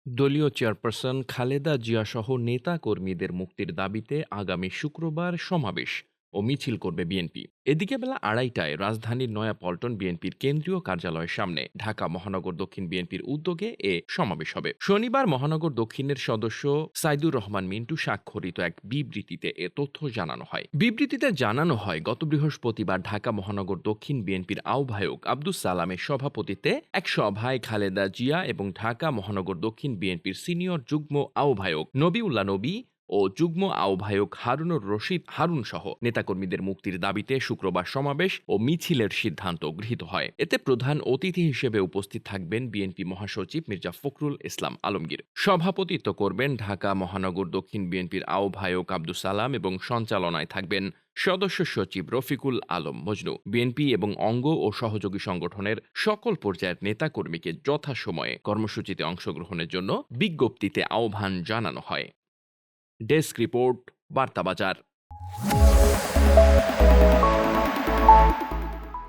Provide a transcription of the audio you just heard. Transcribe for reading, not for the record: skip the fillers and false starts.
দলীয় চেয়ারপারসন খালেদা জিয়াসহ নেতা কর্মীদের মুক্তির দাবিতে আগামী শুক্রবার সমাবেশ ও মিছিল করবে বিএনপি। এদিকে বেলা ২:৩০টায় রাজধানীর নয়াপল্টন বিএনপির কেন্দ্রীয় কার্যালয়ের সামনে ঢাকা মহানগর দক্ষিণ বিএনপির উদ্যোগে এ সমাবেশ হবে। শনিবার মহানগর দক্ষিণের সদস্য সাইদুর রহমান মিন্টু স্বাক্ষরিত এক বিবৃতিতে এ তথ্য জানানো হয়। বিবৃতিতে জানানো হয়, গত বৃহস্পতিবার ঢাকা মহানগর দক্ষিণ বিএনপির আহ্বায়ক আব্দুস সালামের সভাপতিত্বে এক সভায় খালেদা জিয়া এবং ঢাকা মহানগর দক্ষিণ বিএনপির সিনিয়র যুগ্ম আহ্বায়ক নবিউল্লাহ নবী ও যুগ্ম আহ্বায়ক হারুনুর রশিদ হারুন সহ নেতাকর্মীদের মুক্তির দাবিতে শুক্রবার সমাবেশ ও মিছিলের সিদ্ধান্ত গৃহীত হয়। এতে প্রধান অতিথি হিসেবে উপস্থিত থাকবেন বিএনপি মহাসচিব মির্জা ফখরুল ইসলাম আলমগীর। সভাপতিত্ব করবেন ঢাকা মহানগর দক্ষিণ বিএনপির আহ্বায়ক আব্দুস সালাম এবং সঞ্চালনায় থাকবেন সদস্য সচিব রফিকুল আলম মজনু। বিএনপি এবং অঙ্গ ও সহযোগী সংগঠনের সকল পর্যায়ের নেতাকর্মীকে যথাসময়ে কর্মসূচিতে অংশগ্রহণের জন্য বিজ্ঞপ্তিতে আহ্বান জানানো হয়। Desk report, বার্তাবাজার।